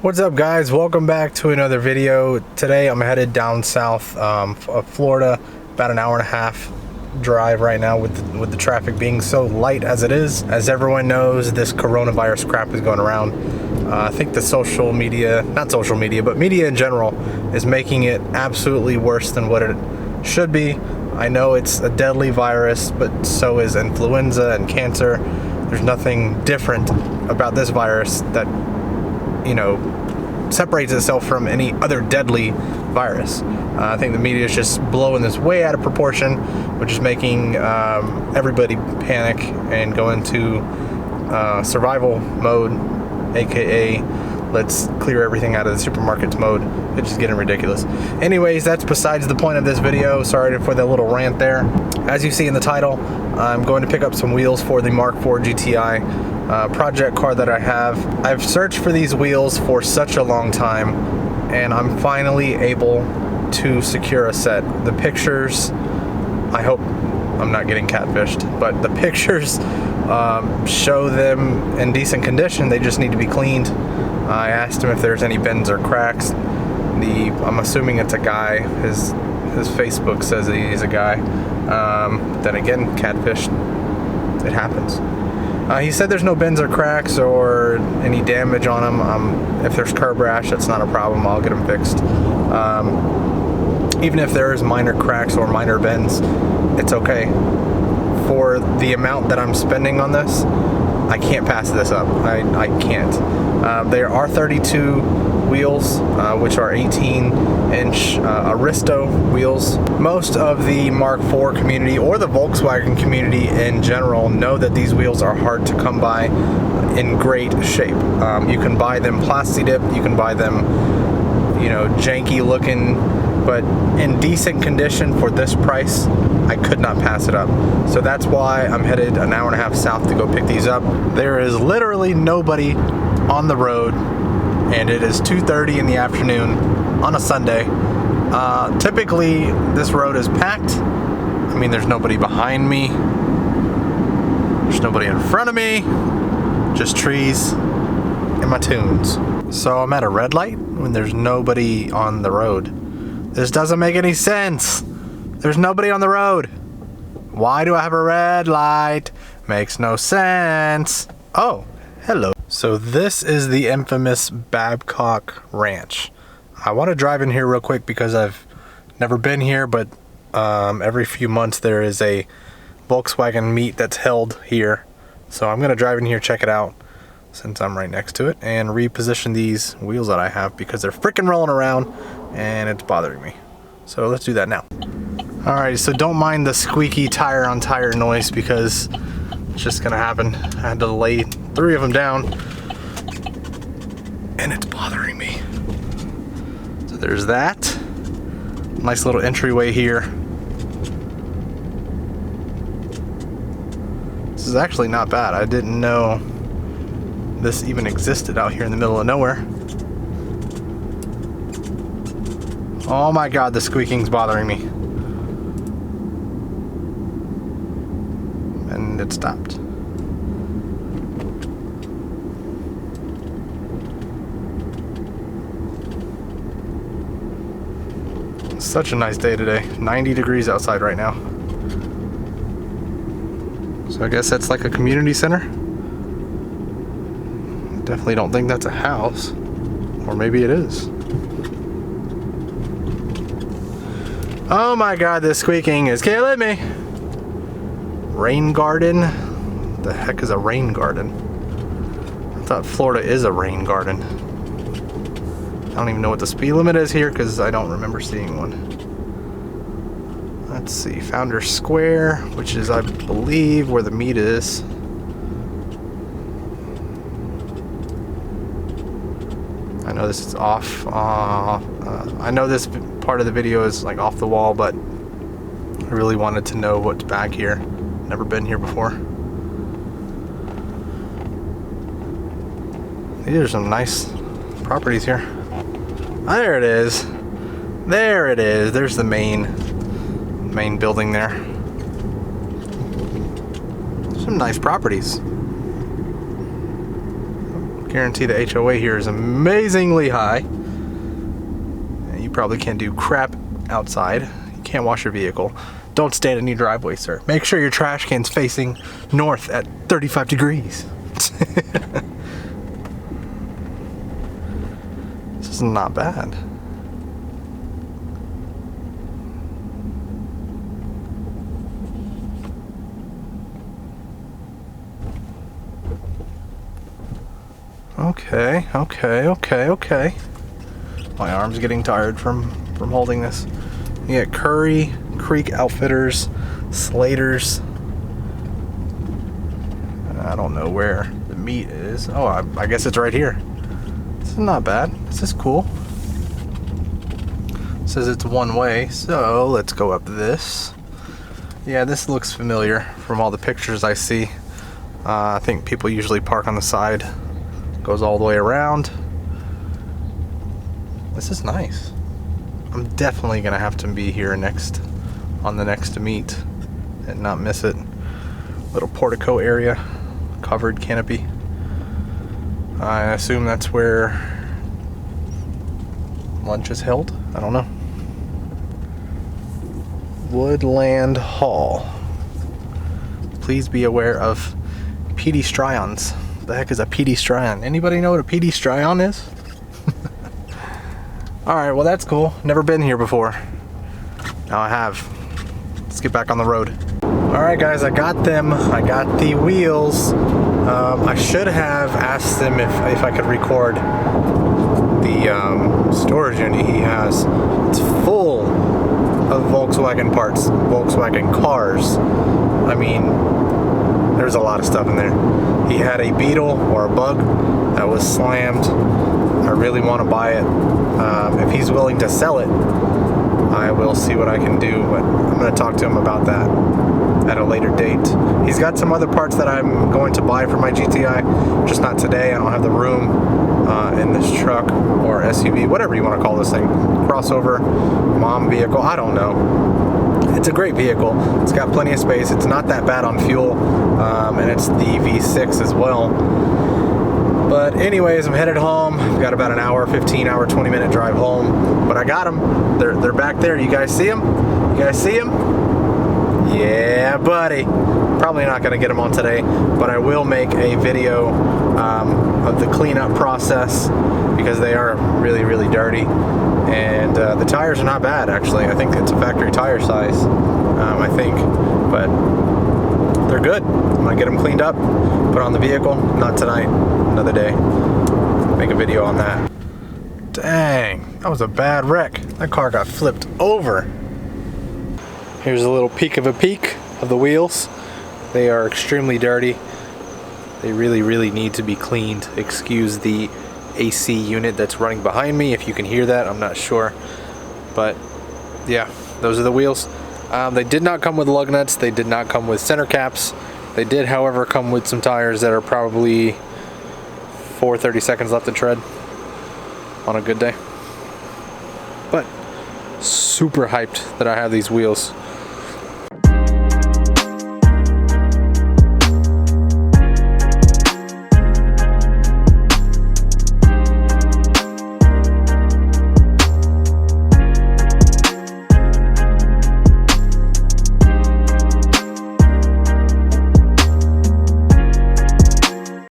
What's up, guys? Welcome back to another video. Today I'm headed down south of Florida, about an hour and a half drive right now with the traffic being so light as it is. As everyone knows, this coronavirus crap is going around. I think the social media, not social media, but media in general is making it absolutely worse than what it should be. I know it's a deadly virus, but so is influenza and cancer. There's nothing different about this virus that, you know, separates itself from any other deadly virus. I think the media is just blowing this way out of proportion, which is making everybody panic and go into survival mode, aka let's clear everything out of the supermarkets mode. It's just getting ridiculous. Anyways, that's besides the point of this video. Sorry for the little rant there. As you see in the title, I'm going to pick up some wheels for the Mk4 GTi project car that I have. I've searched for these wheels for such a long time, and I'm finally able to secure a set. The pictures, I hope I'm not getting catfished, but the pictures show them in decent condition. They just need to be cleaned. I asked him if there's any bends or cracks. I'm assuming it's a guy. His Facebook says that he's a guy. Then again, catfish, it happens. He said there's no bends or cracks or any damage on them. If there's curb rash, that's not a problem. I'll get them fixed. Even if there is minor cracks or minor bends, it's okay. For the amount that I'm spending on this, I can't pass this up. I can't. There are R32 wheels, which are 18-inch Aristo wheels. Most of the Mk4 community or the Volkswagen community in general know that these wheels are hard to come by in great shape. You can buy them plasti dipped, you can buy them, you know, janky looking, but in decent condition for this price, I could not pass it up. So that's why I'm headed an hour and a half south to go pick these up. There is literally nobody on the road, and it is 2:30 in the afternoon on a Sunday. Typically, this road is packed. I mean, there's nobody behind me. There's nobody in front of me. Just trees and my tunes. So I'm at a red light when there's nobody on the road. This doesn't make any sense. There's nobody on the road. Why do I have a red light? Makes no sense. Oh, hello. So this is the infamous Babcock Ranch. I want to drive in here real quick because I've never been here, but every few months there is a Volkswagen meet that's held here. So I'm going to drive in here, check it out, since I'm right next to it, and reposition these wheels that I have because they're freaking rolling around and it's bothering me. So let's do that now. Alright, so don't mind the squeaky tire on tire noise because it's just gonna happen. I had to lay 3 of them down and it's bothering me. So there's that. Nice little entryway here. This is actually not bad. I didn't know this even existed out here in the middle of nowhere. Oh my god, the squeaking's bothering me. And it stopped. It's such a nice day today. 90 degrees outside right now. So I guess that's like a community center. Definitely don't think that's a house. Or maybe it is. Oh my god, this squeaking is killing me. Rain garden? What the heck is a rain garden? I thought Florida is a rain garden. I don't even know what the speed limit is here because I don't remember seeing one. Let's see, Founders Square, which is, I believe, where the meet is. I know this is off. I know this part of the video is like off the wall, but I really wanted to know what's back here. Never been here before. These are some nice properties here. There it is. There it is. There's the main building there. Some nice properties. Guarantee the HOA here is amazingly high. You probably can't do crap outside. You can't wash your vehicle. Don't stand in your driveway, sir. Make sure your trash can's facing north at 35 degrees. This is not bad. Okay. My arm's getting tired from holding this. You got Curry, Creek Outfitters, Slater's. I don't know where the meat is. Oh, I guess it's right here. This is not bad. This is cool. It says it's one way, so let's go up this. Yeah, this looks familiar from all the pictures I see. I think people usually park on the side. Goes all the way around. This is nice. I'm definitely gonna have to be here on the next to meet and not miss it. Little portico area, covered canopy. I assume that's where lunch is held. I don't know. Woodland Hall. Please be aware of pedestrians. The heck is a pedestrian? Anybody know what a pedestrian is? Alright, well that's cool. Never been here before. Now I have. Let's get back on the road. Alright guys, I got them. I got the wheels. I should have asked them if I could record the storage unit he has. It's full of Volkswagen parts, Volkswagen cars. I mean, there's a lot of stuff in there. He had a Beetle or a Bug that was slammed. I really want to buy it. If he's willing to sell it, I will see what I can do, but I'm going to talk to him about that at a later date. He's got some other parts that I'm going to buy for my GTI, just not today. I don't have the room in this truck or SUV, whatever you want to call this thing. Crossover, mom vehicle, I don't know. It's a great vehicle. It's got plenty of space. It's not that bad on fuel, and it's the V6 as well. But anyways, I'm headed home. I've got about an hour, 15-hour, 20-minute drive home. But I got them. They're back there. You guys see them? You guys see them? Yeah, buddy. Probably not going to get them on today, but I will make a video of the cleanup process because they are really, really dirty. And the tires are not bad, actually. I think it's a factory tire size, I think. But they're good. I'm going to get them cleaned up, put on the vehicle. Not tonight, another day. Make a video on that. Dang, that was a bad wreck. That car got flipped over. Here's a little peek of the wheels. They are extremely dirty. They really, really need to be cleaned. Excuse the AC unit that's running behind me. If you can hear that, I'm not sure. But yeah, those are the wheels. They did not come with lug nuts. They did not come with center caps. They did, however, come with some tires that are probably 30 seconds left to tread on a good day. But super hyped that I have these wheels.